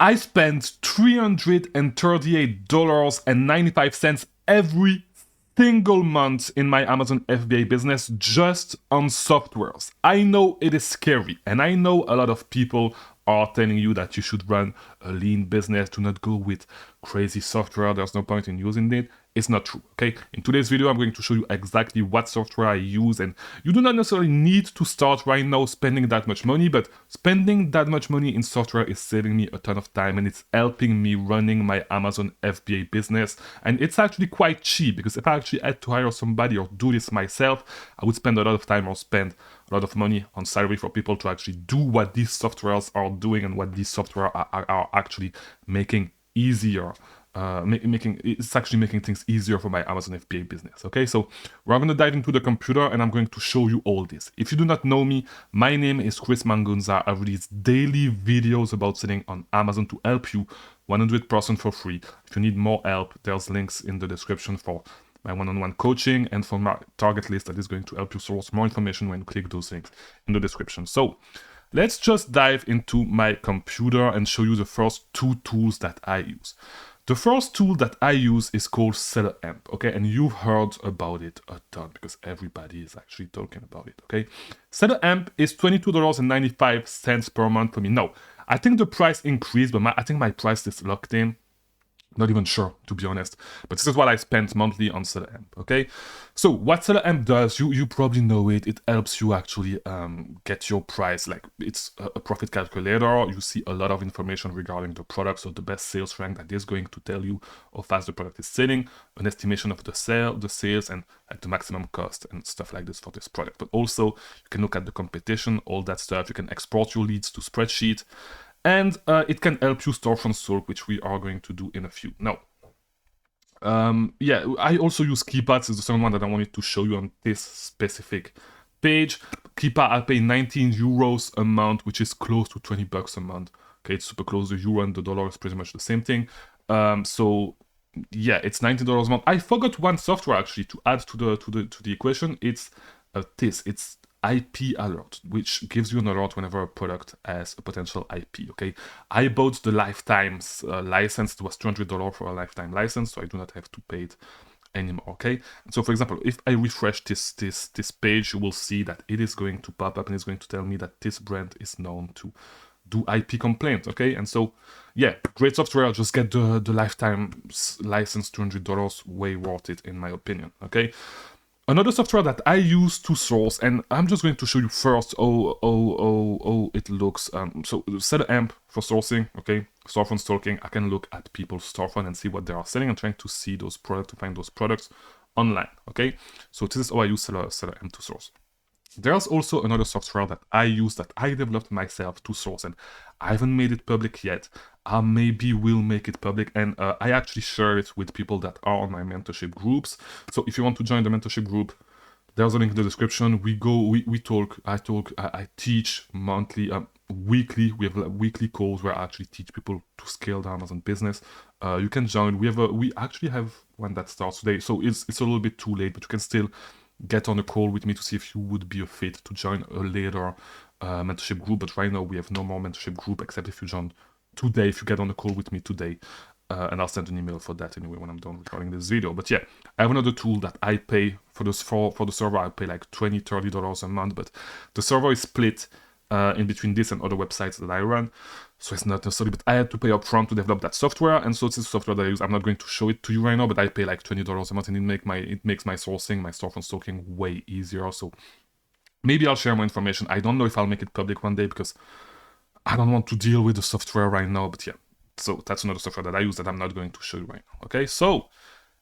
I spend $338.95 every single month in my Amazon FBA business just on softwares. I know it is scary, and I know a lot of people are telling you that you should run a lean business, do not go with crazy software, there's no point in using it. It's not true, okay? In today's video, I'm going to show you exactly what software I use, and you do not necessarily need to start right now spending that much money, but spending that much money in software is saving me a ton of time, and it's helping me running my Amazon FBA business. And it's actually quite cheap, because if I actually had to hire somebody or do this myself, I would spend a lot of time or spend a lot of money on salary for people to actually do what these softwares are doing and what these software are actually making easier. It's actually making things easier for my Amazon FBA business. Okay, so we're going to dive into the computer and I'm going to show you all this. If you do not know me, my name is Chris Mangunza. I release daily videos about selling on Amazon to help you 100% for free. If you need more help, there's links in the description for my one-on-one coaching and for my target list that is going to help you source more information when you click those links in the description. So let's just dive into my computer and show you the first two tools that I use. The first tool that I use is called Seller Amp, okay? And you've heard about it a ton because everybody is actually talking about it, okay? Seller Amp is $22.95 per month for me. No, I think the price increased, but I think my price is locked in. Not even sure, to be honest, but this is what I spend monthly on Seller Amp, okay? So what Seller Amp does, you probably know it, it helps you actually get your price. Like, it's a profit calculator. You see a lot of information regarding the product, so the best sales rank that is going to tell you how fast the product is selling, an estimation of the sales, and like the maximum cost and stuff like this for this product. But also, you can look at the competition, all that stuff. You can export your leads to spreadsheet. And it can help you storefront stalk, which we are going to do in a few. Now, yeah, I also use Keepa. Is the second one that I wanted to show you on this specific page. Keepa, I pay 19 euros a month, which is close to 20 bucks a month. Okay, it's super close. The euro and the dollar is pretty much the same thing. So yeah, it's $19 a month. I forgot one software actually to add to the equation. It's this. It's IP alert, which gives you an alert whenever a product has a potential IP, okay? I bought the lifetime license. It was $200 for a lifetime license, so I do not have to pay it anymore, okay? And so, for example, if I refresh this page, you will see that it is going to pop up and it's going to tell me that this brand is known to do IP complaints, okay? And so, yeah, great software. Just get the lifetime license, $200, way worth it in my opinion, okay? Another software that I use to source, and I'm just going to show you first how it looks. So Seller Amp for sourcing, okay? Storefront stalking, I can look at people's storefront and see what they are selling and trying to see those products, to find those products online, okay? So this is how I use Seller Amp to source. There's also another software that I use that I developed myself to source, and I haven't made it public yet. I maybe will make it public, and I actually share it with people that are on my mentorship groups. So if you want to join the mentorship group, there's a link in the description. We talk, I teach monthly, weekly. We have weekly calls where I actually teach people to scale the Amazon business. You can join. We actually have one that starts today, so it's a little bit too late, but you can still get on a call with me to see if you would be a fit to join a later mentorship group. But right now we have no more mentorship group except if you join today, if you get on a call with me today, and I'll send an email for that anyway when I'm done recording this video. But yeah, I have another tool that I pay for the server. I pay like $20-30 a month, but the server is split in between this and other websites that I run, so it's not necessarily, but I had to pay up front to develop that software, and so this is software that I use. I'm not going to show it to you right now, but I pay like $20 a month, and it makes my sourcing, my storefront stalking way easier. So maybe I'll share more information. I don't know if I'll make it public one day because I don't want to deal with the software right now, but yeah. So that's another software that I use that I'm not going to show you right now, okay? So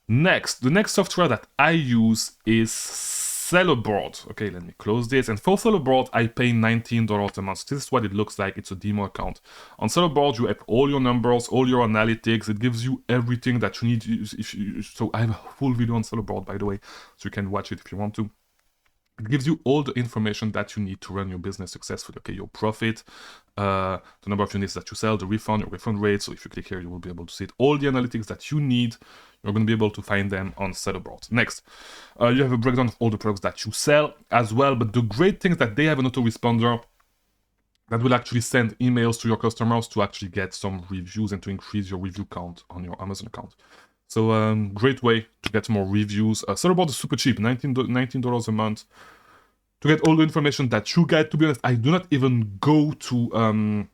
the next software that I use is Sellerboard. Okay, let me close this. And for Sellerboard, I pay $19 a month. This is what it looks like. It's a demo account. On Sellerboard, you have all your numbers, all your analytics. It gives you everything that you need. So I have a full video on Sellerboard, by the way, so you can watch it if you want to. It gives you all the information that you need to run your business successfully. Okay, your profit, the number of units that you sell, your refund rate. So if you click here, you will be able to see it. All the analytics that you need, you're going to be able to find them on Sellerboard. Next, you have a breakdown of all the products that you sell as well. But the great thing is that they have an autoresponder that will actually send emails to your customers to actually get some reviews and to increase your review count on your Amazon account. So great way to get more reviews. Celebroat is super cheap, $19 a month to get all the information that you get. To be honest, I do not even go to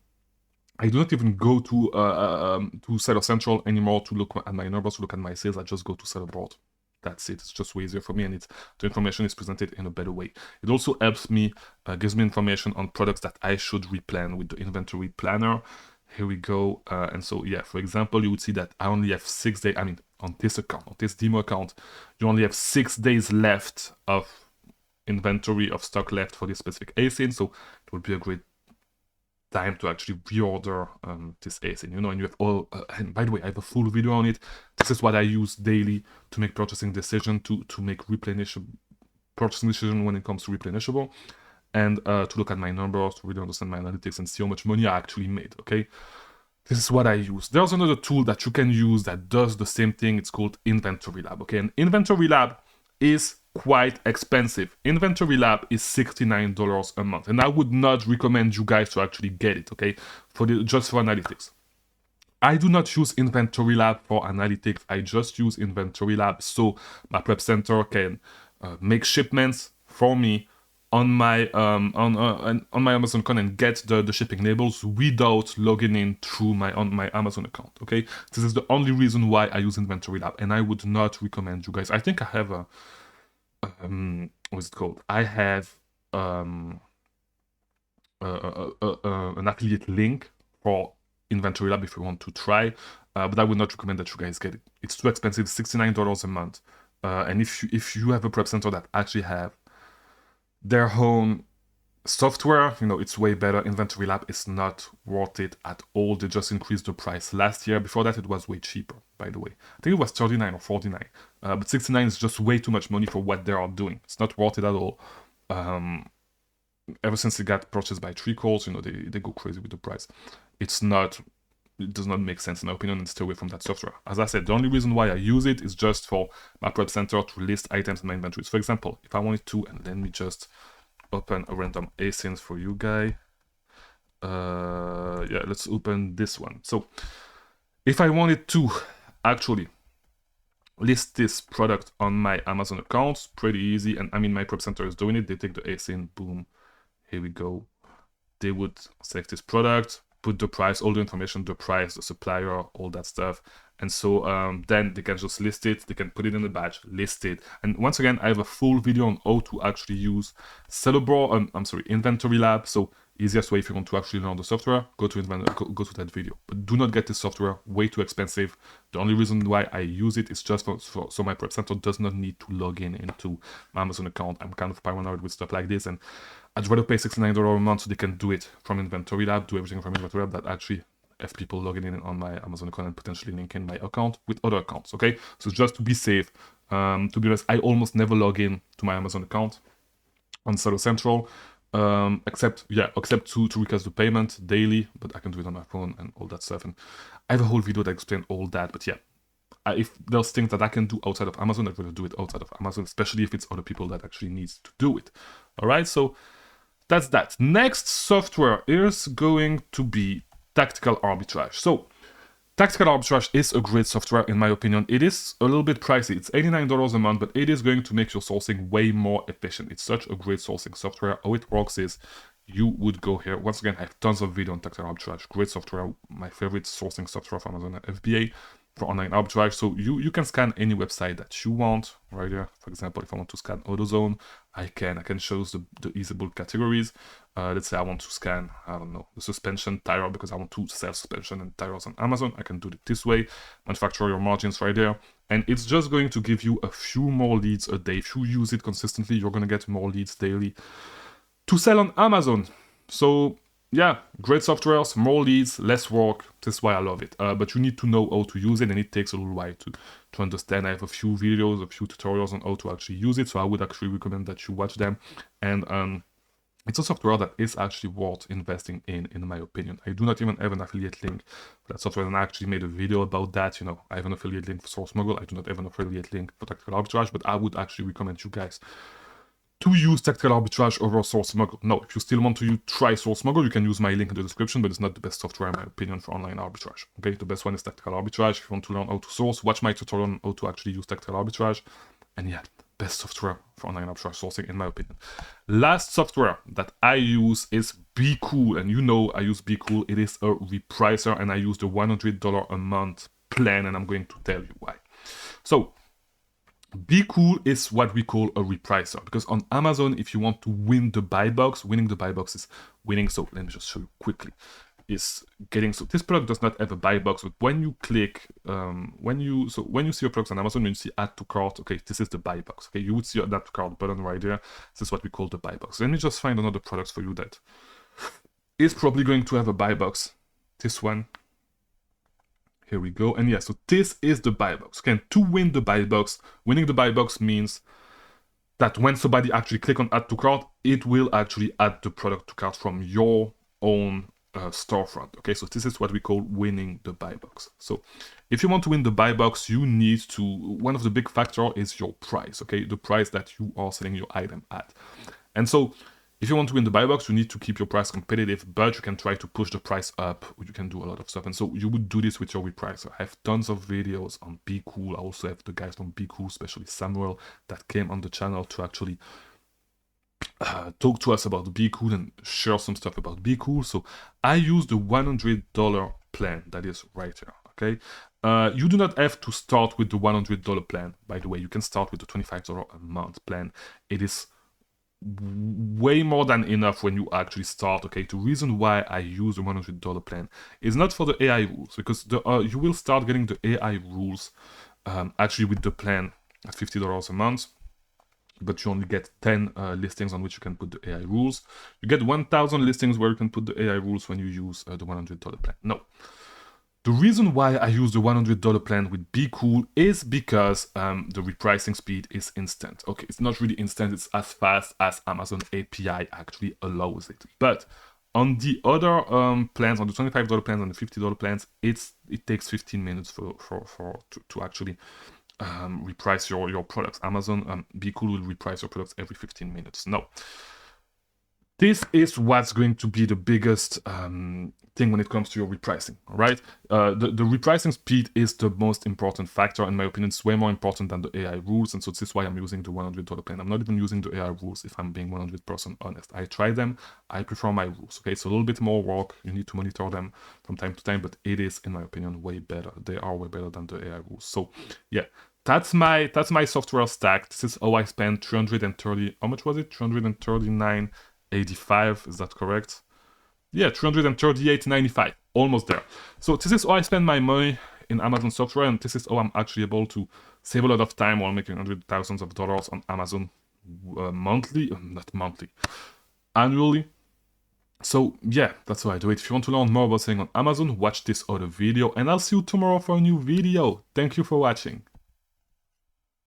Seller Central anymore to look at my numbers, to look at my sales. I just go to Celebroat. That's it. It's just way easier for me, and the information is presented in a better way. It also helps me, gives me information on products that I should replan with the inventory planner. Here we go. And so, yeah, for example, you would see that I only have 6 days. I mean, on this account, on this demo account, you only have 6 days left of inventory of stock left for this specific ASIN. So it would be a great time to actually reorder this ASIN, you know, and you have all, and by the way, I have a full video on it. This is what I use daily to make purchasing decision, to make purchasing decision when it comes to replenishable, and to look at my numbers, to really understand my analytics and see how much money I actually made, okay? This is what I use. There's another tool that you can use that does the same thing. It's called Inventory Lab, okay? And Inventory Lab is quite expensive. Inventory Lab is $69 a month, and I would not recommend you guys to actually get it, okay? Just for analytics. I do not use Inventory Lab for analytics. I just use Inventory Lab so my prep center can make shipments for me on my Amazon account and get the shipping labels without logging in through my Amazon account. Okay, this is the only reason why I use Inventory Lab, and I would not recommend you guys. I think I have a what's it called? I have an affiliate link for Inventory Lab if you want to try, but I would not recommend that you guys get it. It's too expensive, $69 a month, and if you have a prep center that actually have their own software, you know, it's way better. Inventory Lab is not worth it at all. They just increased the price last year. Before that, it was way cheaper, by the way. I think it was $39 or $49, but $69 is just way too much money for what they are doing. It's not worth it at all. Ever since it got purchased by Treecalls, you know, they go crazy with the price. It does not make sense in my opinion, and stay away from that software. As I said, the only reason why I use it is just for my prep center to list items in my inventories. For example, if I wanted to, and let me just open a random ASIN for you guys. Yeah, let's open this one. So if I wanted to actually list this product on my Amazon account, pretty easy. And I mean, my prep center is doing it. They take the ASIN, boom, here we go. They would select this product, put the price, all the information, the price, the supplier, all that stuff. And so then they can just list it, they can put it in the batch, list it. And once again, I have a full video on how to actually use Inventory Lab. So easiest way if you want to actually learn the software, go to that video. But do not get this software, way too expensive. The only reason why I use it is just so my prep center does not need to log in into my Amazon account. I'm kind of paranoid with stuff like this, and I'd rather pay $69 a month so they can do it from Inventory Lab, do everything from Inventory Lab, that actually have people logging in on my Amazon account and potentially linking my account with other accounts, okay? So just to be safe, to be honest, I almost never log in to my Amazon account on Seller Central, except to request the payment daily, but I can do it on my phone and all that stuff. And I have a whole video that explains all that, but yeah, if there's things that I can do outside of Amazon, I'd rather do it outside of Amazon, especially if it's other people that actually needs to do it. All right, so that's that. Next software is going to be Tactical Arbitrage. So Tactical Arbitrage is a great software in my opinion. It is a little bit pricey. It's $89 a month, but it is going to make your sourcing way more efficient. It's such a great sourcing software. How it works is you would go here. Once again, I have tons of video on Tactical Arbitrage. Great software. My favorite sourcing software for Amazon FBA for online arbitrage. So you can scan any website that you want right here. For example, if I want to scan AutoZone, I can choose the usable categories. Let's say I want to scan, I don't know, the suspension tire because I want to sell suspension and tires on Amazon. I can do it this way. Manufacture your margins right there. And it's just going to give you a few more leads a day. If you use it consistently, you're going to get more leads daily to sell on Amazon. So yeah, great softwares, more leads, less work. That's why I love it. But you need to know how to use it, and it takes a little while to understand. I have a few videos, a few tutorials on how to actually use it, so I would actually recommend that you watch them. And it's a software that is actually worth investing in my opinion. I do not even have an affiliate link for that software, and I actually made a video about that. You know, I have an affiliate link for SourceMogul. I do not have an affiliate link for Tactical Arbitrage, but I would actually recommend you guys to use tactical arbitrage over SourceMoggle. No, if you still want to try SourceMoggle, you can use my link in the description, but it's not the best software in my opinion for online arbitrage. Okay, the best one is tactical arbitrage. If you want to learn how to source, watch my tutorial on how to actually use tactical arbitrage. And yeah, best software for online arbitrage sourcing in my opinion. Last software that I use is BeCool, and you know I use BeCool. It is a repricer, and I use the $100 a month plan, and I'm going to tell you why. So BeCool is what we call a repricer, because on Amazon, if you want to win the buy box, winning the buy box is winning. So let me just show you quickly. Is getting, so this product does not have a buy box, but when you click, when you see your products on Amazon, when you see add to cart, okay, this is the buy box. Okay, you would see a add to cart button right there. This is what we call the buy box. Let me just find another product for you that is probably going to have a buy box. This one. Here we go. And yeah, so this is the buy box. Again, to win the buy box, winning the buy box means that when somebody actually click on add to cart, it will actually add the product to cart from your own storefront. Okay, so this is what we call winning the buy box. So if you want to win the buy box, you need to, one of the big factor is your price. Okay, the price that you are selling your item at. And so if you want to win the buy box, you need to keep your price competitive, but you can try to push the price up. You can do a lot of stuff. And so you would do this with your repricer. I have tons of videos on BeCool. I also have the guys from BeCool, especially Samuel, that came on the channel to actually talk to us about BeCool and share some stuff about BeCool. So I use the $100 plan that is right here. Okay, you do not have to start with the $100 plan. By the way, you can start with the $25 a month plan. It is way more than enough when you actually start. Okay, the reason why I use the $100 plan is not for the AI rules, because you will start getting the AI rules actually with the plan at $50 a month, but you only get 10 listings on which you can put the AI rules. You get 1,000 listings where you can put the AI rules when you use the $100 plan. No. The reason why I use the $100 plan with BeCool is because the repricing speed is instant. Okay, it's not really instant, it's as fast as Amazon API actually allows it. But on the other plans, on the $25 plans and the $50 plans, it takes 15 minutes to actually reprice your products. Amazon BeCool will reprice your products every 15 minutes. No. This is what's going to be the biggest thing when it comes to your repricing, all right? The repricing speed is the most important factor. In my opinion, it's way more important than the AI rules, and so this is why I'm using the $100 plan. I'm not even using the AI rules if I'm being 100% honest. I try them, I prefer my rules, okay? It's a little bit more work, you need to monitor them from time to time, but it is, in my opinion, way better. They are way better than the AI rules. So yeah, that's my software stack. This is how I spent 330, how much was it? 339.85, is that correct? Yeah, 338.95, almost there. So this is how I spend my money in Amazon software, and this is how I'm actually able to save a lot of time while making hundreds of thousands of dollars on Amazon annually. So yeah, that's how I do it. If you want to learn more about selling on Amazon, watch this other video, and I'll see you tomorrow for a new video. Thank you for watching.